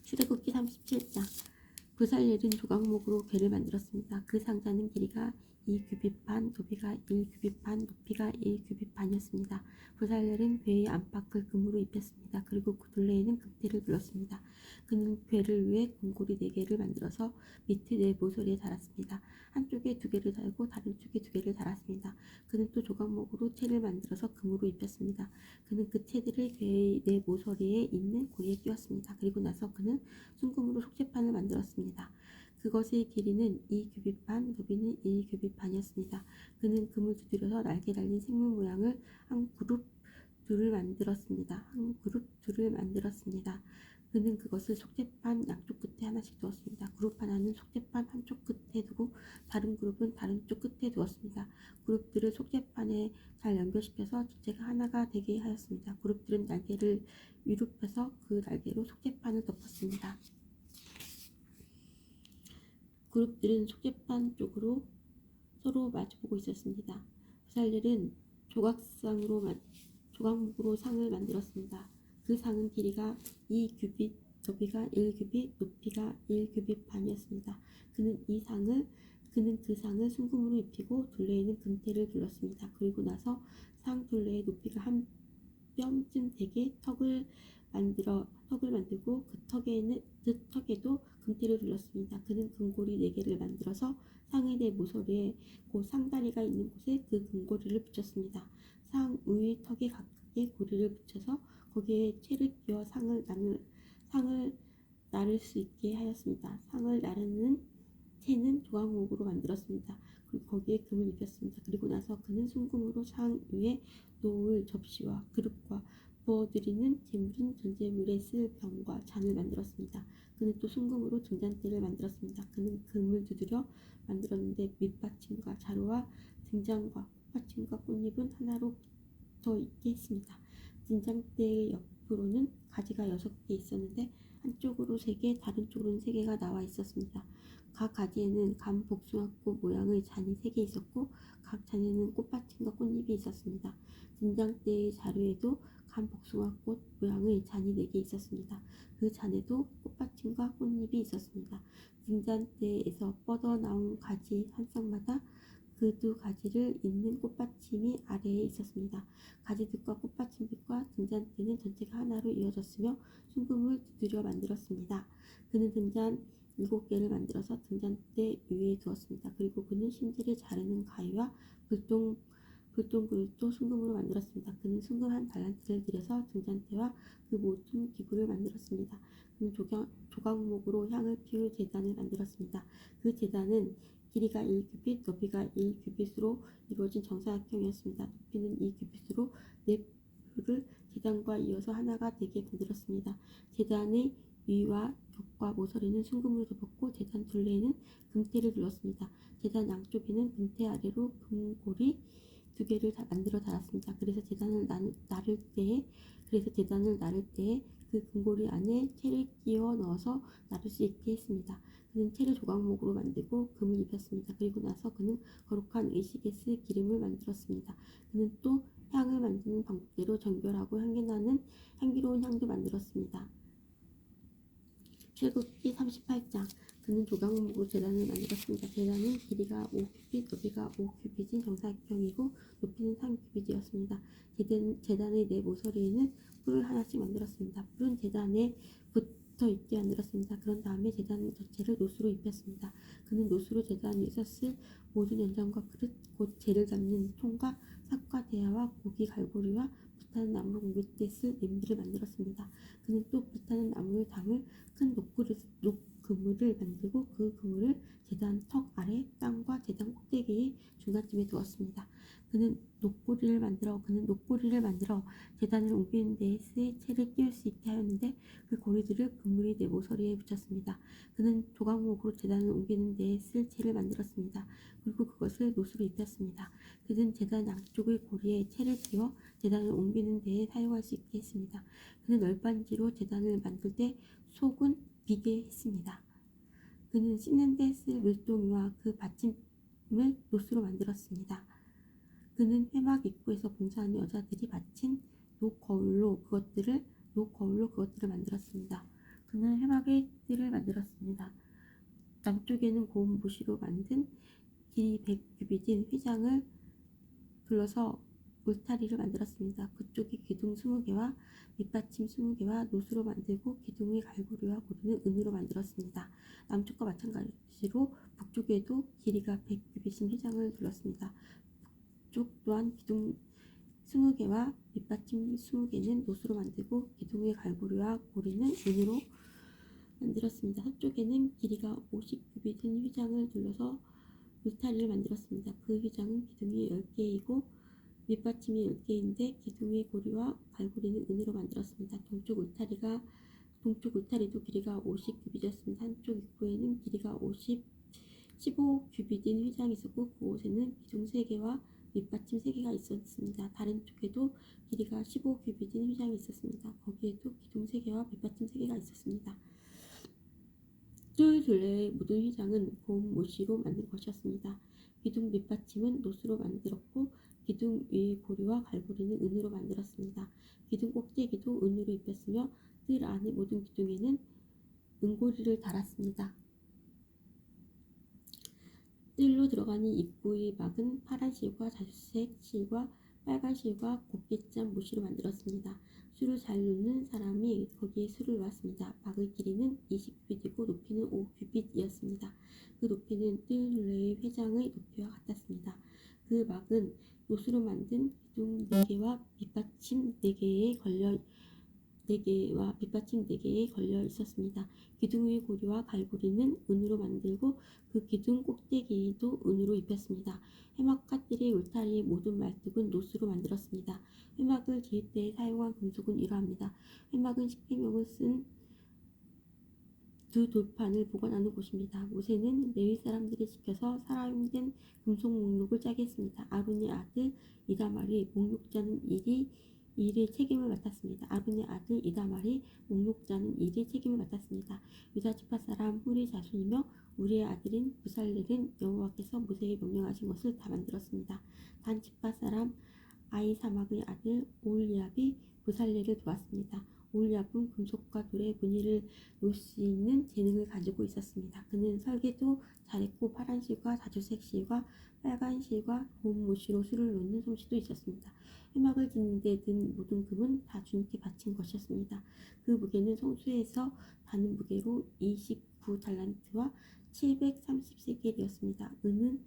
Speaker 1: 출애굽기 37장. 부살렐은 조각목으로 궤를 만들었습니다. 그 상자는 길이가 2규빗 반, 너비가 1규빗 반, 높이가 1규빗 반이었습니다. 부살렐은 궤의 안팎을 금으로 입혔습니다. 그리고 그 둘레에는 금테를 둘렀습니다. 그는 궤를 위해 금고리 4개를 만들어서 밑에 4 모서리에 달았습니다. 한쪽에 2개를 달고 다른 쪽에 2개를 달았습니다. 그는 또 조각목으로 채를 만들어서 금으로 입혔습니다. 그는 그 채들을 궤의 4 모서리에 있는 고리에 끼웠습니다. 그리고 나서 그는 순금으로 속죄판을 만들었습니다. 그것의 길이는 2규빗 반, 너비는 1규빗 반이었습니다. 그는 금을 두드려서 날개 달린 생물 모양을 한 그룹 둘을 만들었습니다. 그는 그것을 속죄판 양쪽 끝에 하나씩 두었습니다. 그룹 하나는 속죄판 한쪽 끝에 두고 다른 그룹은 다른 쪽 끝에 두었습니다. 그룹들을 속죄판에 잘 연결시켜서 주체가 하나가 되게 하였습니다. 그룹들은 날개를 위로 펴서 그 날개로 속죄판을 덮었습니다. 그룹들은 속죄판 쪽으로 서로 마주보고 있었습니다. 부살렐은 조각목으로 상을 만들었습니다. 그 상은 길이가 2규빗, 너비가 1규빗, 높이가 1규빗 반이었습니다. 그는 그 상을 순금으로 입히고 둘레에는 금테를 둘렀습니다. 그리고 나서 상 둘레의 높이가 한 뼘쯤 되게 턱을 만들고 그 턱에도 금테를 둘렀습니다. 그는 금고리 4개를 만들어서 상의 4 모서리에 곧 상다리가 있는 곳에 그 금고리를 붙였습니다. 상 위의 턱에 각각의 고리를 붙여서 거기에 채를 끼워 상을 나를 수 있게 하였습니다. 상을 나르는 채는 조각목으로 만들었습니다. 그리고 거기에 금을 입혔습니다. 그리고 나서 그는 순금으로 상 위에 놓을 접시와 그릇과 부어드리는 재물인 전제물에 쓸 병과 잔을 만들었습니다. 그는 또 순금으로 등잔대를 만들었습니다. 그는 금을 두드려 만들었는데 밑받침과 자루와 등잔과 콧받침과 꽃잎은 하나로 붙어 있게 했습니다. 등잔대의 옆으로는 가지가 6개 있었는데 한쪽으로 3개, 다른 쪽으로는 3개가 나와 있었습니다. 각 가지에는 감 복숭아꽃 모양의 잔이 3개 있었고 각 잔에는 꽃받침과 꽃잎이 있었습니다. 진장대의 자루에도 감 복숭아꽃 모양의 잔이 4개 있었습니다. 그 잔에도 꽃받침과 꽃잎이 있었습니다. 진장대에서 뻗어나온 가지 한 쌍마다 그 두 가지를 잇는 꽃받침이 아래에 있었습니다. 가지들과 꽃받침들과 등잔대는 전체가 하나로 이어졌으며 순금을 두드려 만들었습니다. 그는 등잔 7개를 만들어서 등잔대 위에 두었습니다. 그리고 그는 심지를 자르는 가위와 불똥그릇도 순금으로 만들었습니다. 그는 순금 한 달란트를 들여서 등잔대와 그 모든 기구를 만들었습니다. 그는 조각목으로 향을 피울 제단을 만들었습니다. 그 제단은 길이가 1규빗, 높이가 1규빗으로 이루어진 정사각형이었습니다. 높이는 2규빗으로 네 불을 제단과 이어서 하나가 되게 만들었습니다. 제단의 위와 격과 모서리는 순금으로 덮었고 제단 둘레에는 금테를 둘렀습니다. 제단 양쪽에는 금테 아래로 금고리 2개를 만들어 달았습니다. 그래서 제단을 나를 때에 그 금고리 안에 채를 끼워 넣어서 나를 수 있게 했습니다. 그는 채를 조각목으로 만들고 금을 입혔습니다. 그리고 나서 그는 거룩한 의식에 쓸 기름을 만들었습니다. 그는 또 향을 만드는 방법대로 정결하고 향기나는 향기로운 향도 만들었습니다. 출애굽기 38장. 그는 조각목으로 제단을 만들었습니다. 제단은 길이가 5규빗, 높이가 5규빗인 정사각형이고 높이는 3규빗이었습니다. 제단의 네 모서리에는 뿔을 하나씩 만들었습니다. 뿔은 제단에 붙어 있게 만들었습니다. 그런 다음에 제단 전체를 노수로 입혔습니다. 그는 노수로 제단 위에서 쓸 모든 연장과 그릇, 곧 재를 담는 통과, 삭과 대야와 고기 갈고리와 불타는 나무로 옮길 때 쓸 냄비를 만들었습니다. 그는 또 불타는 나무를 담을 큰 녹그물을 만들고 그 그물을 제단 턱 아래 땅과 제단 꼭대기의 중간쯤에 두었습니다. 그는 녹고리를 만들어 제단을 옮기는 데에 쓸 채를 끼울 수 있게 하였는데 그 고리들을 그물의 네 모서리에 붙였습니다. 그는 조각목으로 제단을 옮기는 데에 쓸 채를 만들었습니다. 그리고 그것을 노수로 입혔습니다. 그는 제단 양쪽의 고리에 채를 끼워 제단을 옮기는 데에 사용할 수 있게 했습니다. 그는 널빤지로 제단을 만들 때 속은 비게 했습니다. 그는 씻는 데 쓸 물동이와 그 받침을 노수로 만들었습니다. 그는 회막 입구에서 봉사하는 여자들이 받친 녹거울로 그것들을 만들었습니다. 그는 회막의 뜰을 만들었습니다. 남쪽에는 고운 무시로 만든 길이 100규빗인 휘장을 둘러서 울타리를 만들었습니다. 그쪽이 기둥 20개와 밑받침 20개와 노수로 만들고 기둥의 갈고리와 고리는 은으로 만들었습니다. 남쪽과 마찬가지로 북쪽에도 길이가 100규빗인 휘장을 둘렀습니다. 북쪽 또한 기둥 20개와 밑받침 20개는 노수로 만들고 기둥의 갈고리와 고리는 은으로 만들었습니다. 서쪽에는 길이가 50규빗인 휘장을 둘러서 울타리를 만들었습니다. 그 휘장은 기둥이 10개이고 밑받침이 10개인데 기둥의 고리와 갈고리는 은으로 만들었습니다. 동쪽 울타리도 길이가 50규빗이었습니다. 한쪽 입구에는 길이가 15규빗인 휘장이 있었고 그곳에는 기둥 3개와 밑받침 3개가 있었습니다. 다른 쪽에도 길이가 15규빗인 휘장이 있었습니다. 거기에도 기둥 3개와 밑받침 3개가 있었습니다. 뜰 둘레의 모든 휘장은 고운 모시로 만든 것이었습니다. 기둥 밑받침은 노수로 만들었고 기둥 위의 고리와 갈고리는 은으로 만들었습니다. 기둥 꼭대기도 은으로 입혔으며 뜰 안의 모든 기둥에는 은고리를 달았습니다. 뜰로 들어가는 입구의 막은 파란 실과 자주색 실과 빨간 실과 곱게 짠 모시로 만들었습니다. 술을 잘 놓는 사람이 거기에 술을 놓았습니다. 막의 길이는 20규빗이고 높이는 5규빗이었습니다. 그 높이는 뜰 둘레의 회장의 높이와 같았습니다. 그 막은 노수로 만든 기둥 4개와 밑받침 4개에 걸려 있었습니다. 기둥의 고리와 갈고리는 은으로 만들고 그 기둥 꼭대기도 은으로 입혔습니다. 회막과 뜰의 울타리의 모든 말뚝은 노수로 만들었습니다. 회막을 지을 때 사용한 금속은 이러합니다. 회막은 십계명을 쓴 두 돌판을 보관하는 곳입니다. 모세는 레위 사람들이 지켜서 사람된 금속 목록을 짜게 했습니다. 아론의 아들 이다말이 목록 짜는 일이 일의 책임을 맡았습니다. 아론의 아들 이다말이 목록자는 일의 책임을 맡았습니다. 유다 지파 사람 훌의 자손이며 우리의 아들인 부살렐은 여호와께서 모세에게 명령하신 것을 다 만들었습니다. 단 지파 사람 아히사막의 아들 오홀리압이 부살렐을 도왔습니다. 오홀리압은 금속과 돌에 무늬를 놓을 수 있는 재능을 가지고 있었습니다. 그는 설계도 잘했고 파란 실과 자주색 실과 빨간 실과 고운 못으로 술을 놓는 솜씨도 있었습니다. 회막을 짓는 데 든 모든 금은 다 주님께 바친 것이었습니다. 그 무게는 성소에서 다는 무게로 29달란트와 730세겔이었습니다. 은은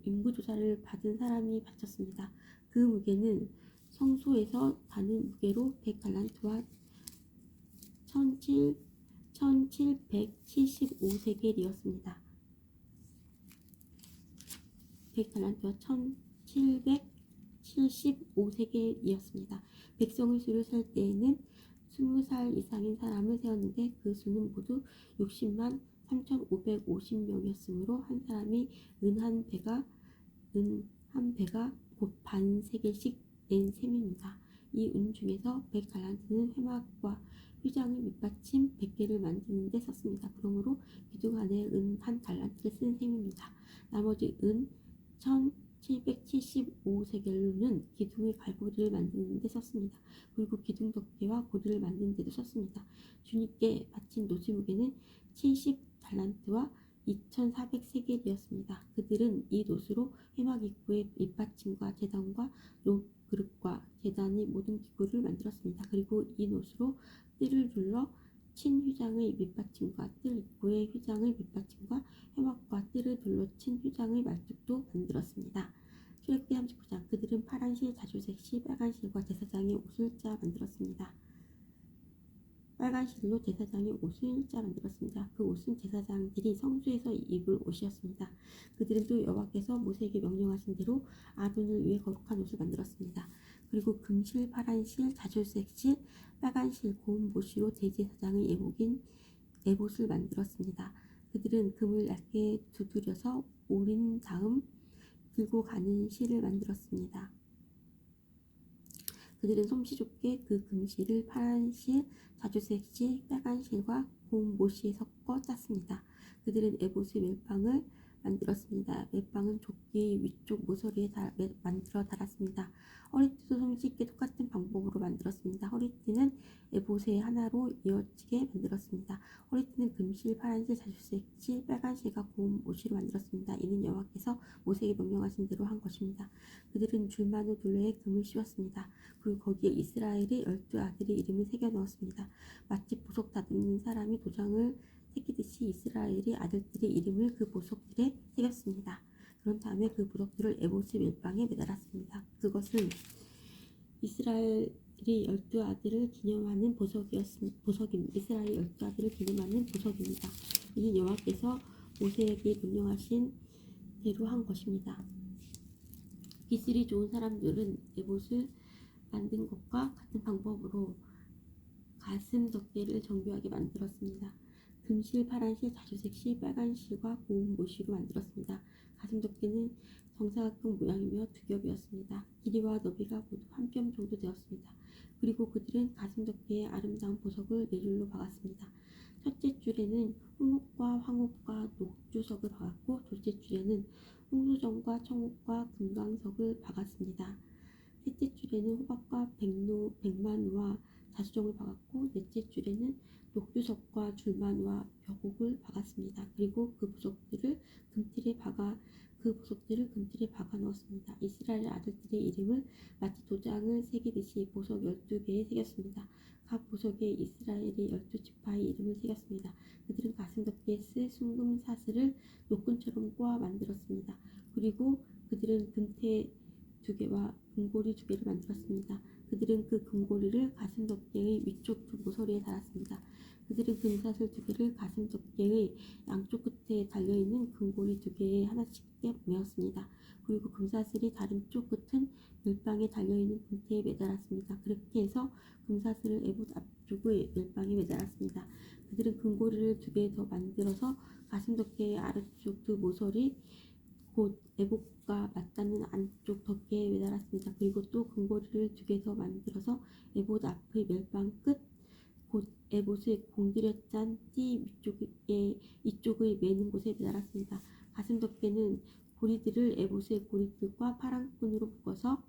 Speaker 1: 인구조사를 받은 사람이 바쳤습니다. 그 무게는 성소에서 다는 무게로 100달란트와 1775세겔이었습니다. 100달란트와 1775세겔이었습니다. 백성의 수를 셀 때에는 20살 이상인 사람을 세웠는데 그 수는 모두 60만 3,550명이었으므로 한 사람이 은 한 배가 곧 반 세겔씩 낸 셈입니다. 이 은 중에서 100달란트는 회막과 휘장의 밑받침 100개를 만드는 데 썼습니다. 그러므로 기둥 안에 은 한 달란트를 쓴 셈입니다. 나머지 은 1775세겔로는 기둥의 갈고리를 만드는 데 썼습니다. 그리고 기둥 덮개와 고리를 만드는 데도 썼습니다. 주님께 바친 노시 무게는 70달란트와 2400세겔이었습니다. 그들은 이 노수로 회막 입구의 밑받침과 제단과 그릇과 제단의 모든 기구를 만들었습니다. 그리고 이 노수로 뜰을 둘러 친 휘장의 밑받침과 뜰 입구의 휘장의 밑받침과 회막과 뜰을 둘러 친 휘장의 말뚝도 만들었습니다. 출애굽기 39장 그들은 파란 실, 자주색 실, 빨간 실과 제사장의 옷을 짜 만들었습니다. 빨간 실로 제사장의 옷을 짜 만들었습니다. 그 옷은 제사장들이 성소에서 입을 옷이었습니다. 그들은 또 여호와께서 모세에게 명령하신 대로 아론을 위해 거룩한 옷을 만들었습니다. 그리고 금실, 파란 실, 자주색 실, 빨간 실, 고운 보시로 대제사장의 에봇을 만들었습니다. 그들은 금을 얇게 두드려서 오린 다음 들고 가는 실을 만들었습니다. 그들은 솜씨 좋게 그 금실을 파란 실, 자주색 실, 빨간 실과 고운 모시에 섞어 짰습니다. 그들은 에봇의 멜빵을 만들었습니다. 멜빵은 조끼 위쪽 모서리에 만들어 달았습니다. 허리띠도 솜씨있게 똑같은 방법으로 만들었습니다. 허리띠는 에봇의 하나로 이어지게 만들었습니다. 허리띠는 금실, 파란실, 자주색 실, 빨간 실과 고운 모시로 만들었습니다. 이는 여호와께서 모세에게 명령하신 대로 한 것입니다. 그들은 줄만우 둘레에 금을 씌웠습니다. 그리고 거기에 이스라엘의 12아들의 이름을 새겨 넣었습니다. 마치 보석 다듬는 사람이 도장을 새기듯이 이스라엘의 아들들의 이름을 그 보석들에 새겼습니다. 그런 다음에 그 보석들을 에봇의 멜빵에 매달았습니다. 그것은 이스라엘의 12아들을 기념하는 보석입니다. 이스라엘의 12아들을 기념하는 보석입니다. 이는 여호와께서 모세에게 명령하신 대로 한 것입니다. 기술이 좋은 사람들은 에봇을 만든 것과 같은 방법으로 가슴 덮개를 정교하게 만들었습니다. 금실, 파란실, 자주색 실, 빨간 실과 고운 모시로 만들었습니다. 가슴 덮개는 정사각형 모양이며 두 겹이었습니다. 길이와 너비가 모두 한 뼘 정도 되었습니다. 그리고 그들은 가슴 덮개에 아름다운 보석을 네 줄로 박았습니다. 첫째 줄에는 홍옥과 황옥과 녹주석을 박았고 둘째 줄에는 홍소정과 청옥과 금강석을 박았습니다. 셋째 줄에는 호박과 백마누와 자수정을 박았고 넷째 줄에는 녹주석과 줄마누와 벽옥을 박았습니다. 그리고 그 보석들을 금틀에 박아 넣었습니다. 이스라엘 아들들의 이름을 마치 도장을 새기듯이 보석 12개에 새겼습니다. 각 보석에 이스라엘의 12지파의 이름을 새겼습니다. 그들은 가슴 덮개에 쓸 순금 사슬을 노끈처럼 꼬아 만들었습니다. 그리고 그들은 금태 2개와 금고리 2개를 만들었습니다. 그들은 그 금고리를 가슴 덮개의 위쪽 두 모서리에 달았습니다. 그들은 금사슬 2개를 가슴 덮개의 양쪽 끝에 달려있는 금고리 2개에 하나씩 메었습니다. 그리고 금사슬이 다른 쪽 끝은 멜빵에 달려있는 금태에 매달았습니다. 그렇게 해서 금사슬을 에봇 앞쪽의 멜빵에 매달았습니다. 그들은 금고리를 2개 더 만들어서 가슴 덮개의 아래쪽 두 모서리 곧 에봇과 맞닿는 안쪽 덮개에 매달았습니다. 그리고 또
Speaker 2: 속옷을 2개 더 만들어서 에봇 앞의 멜빵 끝 곧 에봇의 공들여 짠 띠 이쪽의 매는 곳에 매달았습니다. 가슴 덮개는 고리들을 에봇의 고리들과 파란 끈으로 묶어서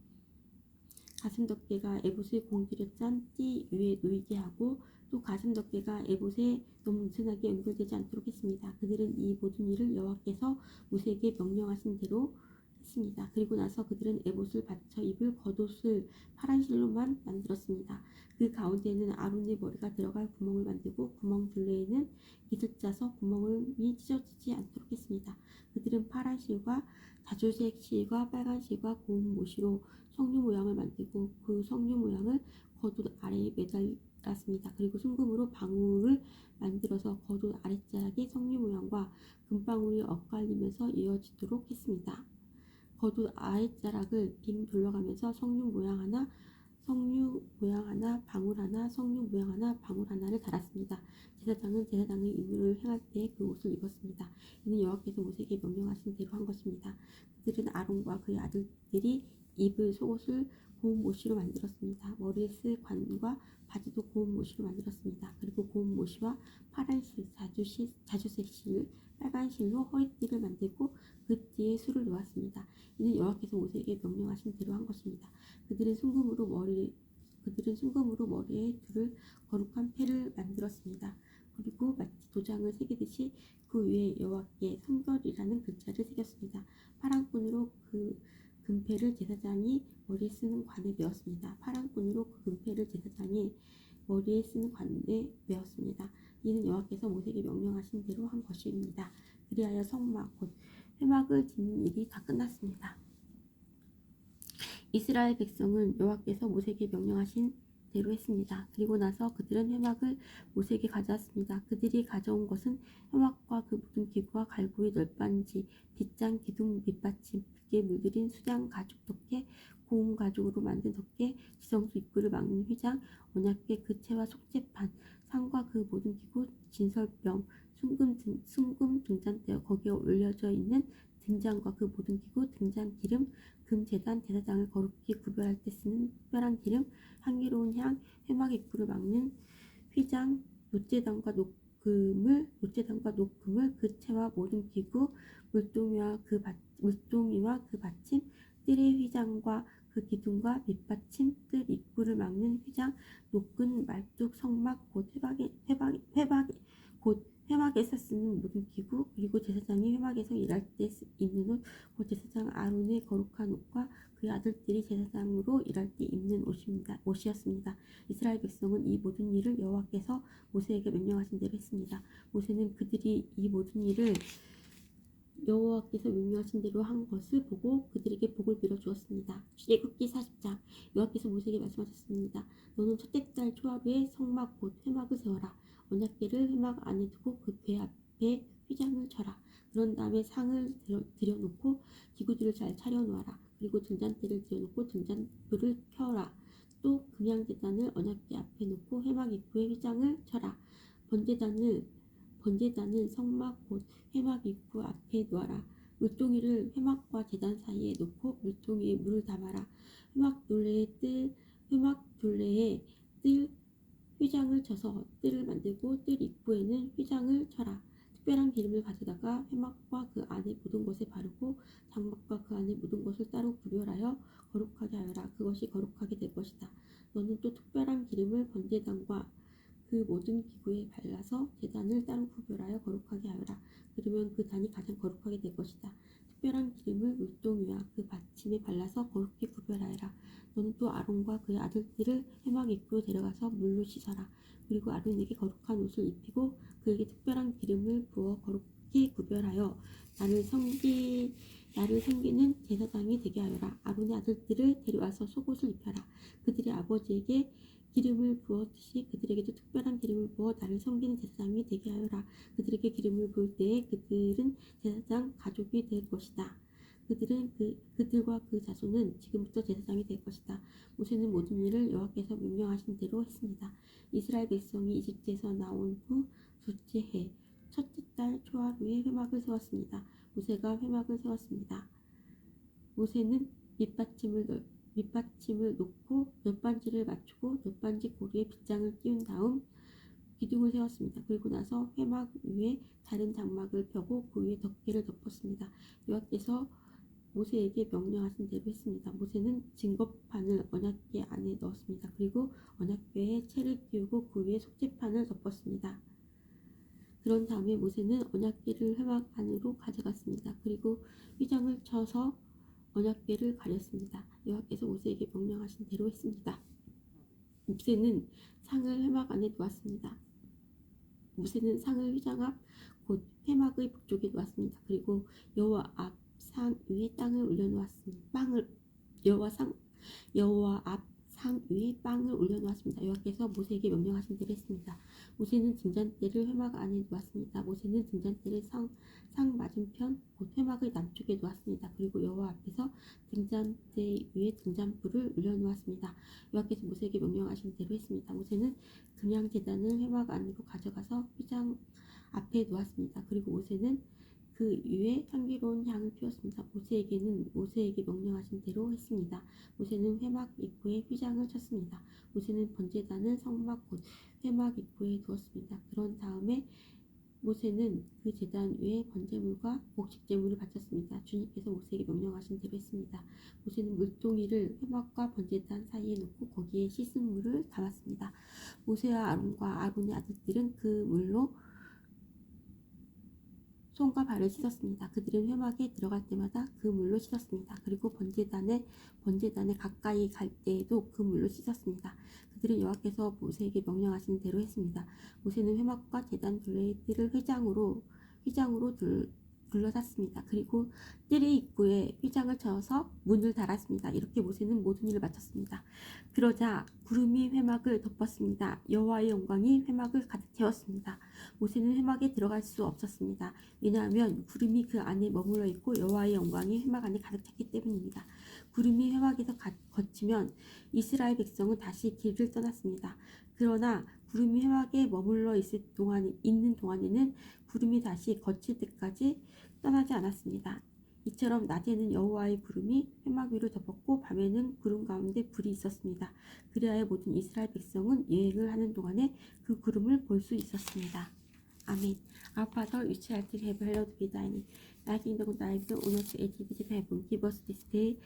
Speaker 2: 가슴 덮개가 에봇의 공들여 짠 띠 위에 놓이게 하고 또 가슴 덮개가 에봇에 너무 느슨하게 연결되지 않도록 했습니다. 그들은 이 모든 일을 여호와께서 모세에게 명령하신 대로 했습니다. 그리고 나서 그들은 에봇을 받쳐 입을 겉옷을 파란 실로만 만들었습니다. 그 가운데에는 아론의 머리가 들어갈 구멍을 만들고 구멍 둘레에는 깃을 짜서 구멍이 찢어지지 않도록 했습니다. 그들은 파란 실과 자주색 실과 빨간 실과 고운 모시로 성류 모양을 만들고 그 성류 모양을 겉옷 아래에 매달았습니다. 그리고 순금으로 방울을 만들어서 겉옷 아랫자락에 성류 모양과 금방울이 엇갈리면서 이어지도록 했습니다. 겉옷 아랫자락을 빙 둘러가면서 성류 모양 하나, 방울 하나, 성류 모양 하나, 방울 하나를 달았습니다. 제사장은 제사장의 임무를 행할 때 그 옷을 입었습니다. 이는 여호와께서 모세에게 명령하신 대로 한 것입니다. 그들은 아론과 그의 아들들이 입을 속옷을 고운 모시로 만들었습니다. 머리에 쓸 관과 바지도 고운 모시로 만들었습니다. 그리고 고운 모시와 파란 실, 자주색 실, 빨간 실로 허리띠를 만들고 그 띠에 술을 놓았습니다. 이는 여호와께서 모세에게 명령하신 대로 한 것입니다. 그들은 순금으로 머리에 둘을 거룩한 패를 만들었습니다. 그리고 마치 도장을 새기듯이 그 위에 여호와께 성결이라는 글자를 새겼습니다. 파란 끈으로 그 금패를 제사장이 머리에 쓰는 관에 메었습니다. 파란 끈으로 그 금패를 제사장이 머리에 쓰는 관에 메었습니다. 이는 여호와께서 모세에게 명령하신 대로 한 것입니다. 그리하여 성막 곧 회막을 짓는 일이 다 끝났습니다. 이스라엘 백성은 여호와께서 모세에게 명령하신 대로 했습니다. 그리고 나서 그들은 회막을 모세에게 가져왔습니다. 그들이 가져온 것은 회막과 그 모든 기구와 갈고리, 널빤지, 빗장, 기둥, 밑받침, 붉게 물들인 수장, 가죽 덮개, 고운 가죽으로 만든 덮개, 지성소 입구를 막는 휘장, 언약궤 그 채와 속죄판, 상과 그 모든 기구, 진설병, 순금 등잔대와 거기에 올려져 있는 등잔과 그 모든 기구, 등잔 기름, 금제단, 제사장을 거룩히 구별할 때 쓰는 특별한 기름, 향기로운 향, 회막 입구를 막는 휘장, 노제단과 녹금을 그 채와 모든 기구, 물동이와 그 받침, 뜰의 휘장과 그 기둥과 밑받침, 뜰 입구를 막는 휘장, 녹근, 말뚝, 성막, 곧 회막에서 쓰는 모든 기구, 그리고 제사장이 회막에서 일할 때 입는 옷, 곧 제사장 아론의 거룩한 옷과 그의 아들들이 제사장으로 일할 때 입는 옷이었습니다. 이스라엘 백성은 이 모든 일을 여호와께서 모세에게 명령하신 대로 했습니다. 모세는 그들이 이 모든 일을 여호와께서 명령하신 대로 한 것을 보고 그들에게 복을 빌어 주었습니다. 출애굽기 40장. 여호와께서 모세에게 말씀하셨습니다. 너는 첫째 달 초하루에 성막 곧 회막을 세워라. 언약궤를 회막 안에 두고 그 궤 앞에 휘장을 쳐라. 그런 다음에 상을 들여놓고 기구들을 잘 차려놓아라. 그리고 등잔대를 들여놓고 등잔불을 켜라. 또 금양제단을 언약궤 앞에 놓고 회막 입구에 휘장을 쳐라. 번제단을 성막 곧 회막 입구 앞에 놓아라. 물동이를 회막과 제단 사이에 놓고 물동이에 물을 담아라. 회막 둘레에 뜰 휘장을 쳐서 뜰을 만들고 뜰 입구에는 휘장을 쳐라. 특별한 기름을 가져다가 회막과 그 안에 모든 것에 바르고 장막과 그 안에 모든 것을 따로 구별하여 거룩하게 하여라. 그것이 거룩하게 될 것이다. 너는 또 특별한 기름을 번제단과 그 모든 기구에 발라서 제단을 따로 구별하여 거룩하게 하여라. 그러면 그 단이 가장 거룩하게 될 것이다. 특별한 기름을 물동이와 그 받침에 발라서 거룩히 구별하여라. 너는 또 아론과 그의 아들들을 회막 입구로 데려가서 물로 씻어라. 그리고 아론에게 거룩한 옷을 입히고 그에게 특별한 기름을 부어 거룩히 구별하여 나를 섬기는 제사장이 되게 하여라. 아론의 아들들을 데려와서 속옷을 입혀라. 그들의 아버지에게 기름을 부었듯이 그들에게도 특별한 기름을 부어 나를 섬기는 제사장이 되게 하여라. 그들에게 기름을 부을 때에 그들은 제사장 가족이 될 것이다. 그들과 그 자손은 지금부터 제사장이 될 것이다. 모세는 모든 일을 여호와께서 명령하신 대로 했습니다. 이스라엘 백성이 이집트에서 나온 후 둘째 해 첫째 달 초하루에 회막을 세웠습니다. 모세가 회막을 세웠습니다. 모세는 밑받침을 밑받침을 놓고 널빤지를 맞추고 널빤지 고리에 빗장을 띄운 다음 기둥을 세웠습니다. 그리고 나서 회막 위에 다른 장막을 펴고 그 위에 덮개를 덮었습니다. 여호와께서 모세에게 명령하신 대로 했습니다. 모세는 증거판을 언약궤 안에 넣었습니다. 그리고 언약궤에 채를 끼우고 그 위에 속죄판을 덮었습니다. 그런 다음에 모세는 언약궤를 회막 안으로 가져갔습니다. 그리고 휘장을 쳐서 언약궤를 가렸습니다. 여호와께서 모세에게 명령하신 대로 했습니다. 모세는 상을 회막 안에 놓았습니다. 모세는 상을 휘장 앞 곧 회막의 북쪽에 놓았습니다. 그리고 여호와 앞 상 위에 땅을 올려놓았습니다. 여호와 앞 상 위에 빵을 올려놓았습니다. 여호와께서 모세에게 명령하신 대로 했습니다. 모세는 등잔대를 회막 안에 놓았습니다. 모세는 등잔대를 상 맞은편 곧 회막의 남쪽에 놓았습니다. 그리고 여호와 앞에서 등잔대 위에 등잔불을 올려놓았습니다. 여호와께서 모세에게 명령하신 대로 했습니다. 모세는 금양 제단을 회막 안으로 가져가서 휘장 앞에 놓았습니다. 그리고 모세는 그 위에 향기로운 향을 피웠습니다. 모세에게 명령하신 대로 했습니다. 모세는 회막 입구에 휘장을 쳤습니다. 모세는 번제단을 성막 곧 회막 입구에 두었습니다. 그런 다음에 모세는 그 제단 위에 번제물과 곡식제물을 바쳤습니다. 주님께서 모세에게 명령하신 대로 했습니다. 모세는 물동이를 회막과 번제단 사이에 놓고 거기에 씻은 물을 담았습니다. 모세와 아론과 아론의 아들들은 그 물로 손과 발을 씻었습니다. 그들은 회막에 들어갈 때마다 그 물로 씻었습니다. 그리고 번제단에 가까이 갈 때에도 그 물로 씻었습니다. 그들은 여호와께서 모세에게 명령하신 대로 했습니다. 모세는 회막과 제단 둘레의 뜰을 휘장으로 둘러쌌습니다. 그리고 뜰의 입구에 휘장을 쳐서 문을 달았습니다. 이렇게 모세는 모든 일을 마쳤습니다. 그러자 구름이 회막을 덮었습니다. 여호와의 영광이 회막을 가득 채웠습니다. 모세는 회막에 들어갈 수 없었습니다. 왜냐하면 구름이 그 안에 머물러 있고 여호와의 영광이 회막 안에 가득 찼기 때문입니다. 구름이 회막에서 거치면 이스라엘 백성은 다시 길을 떠났습니다. 그러나 구름이 회막에 머물러 있는 동안에는 구름이 다시 거칠 때까지 떠나지 않았습니다. 이처럼 낮에는 여호와의 구름이 회막 위를 덮었고 밤에는 구름 가운데 불이 있었습니다. 그리하여 모든 이스라엘 백성은 여행을 하는 동안에 그 구름을 볼 수 있었습니다. 아멘. Our Father, which art in heaven, hallowed be thy name. Thy kingdom come, thy will on earth as it is in heaven. Give us this day.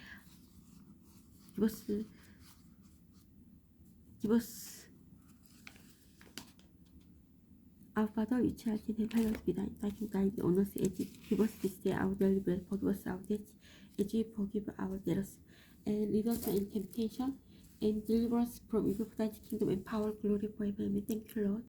Speaker 2: Our Father, which art in heaven, hallowed be thy name. Thy kingdom come, thy will on earth as it is. Give us this day our daily bread. Forgive us our debts, as we forgive our debtors. And lead us not into temptation, and deliver us from evil. For thine is the kingdom and power, glory forever. Amen. Thank you, Lord.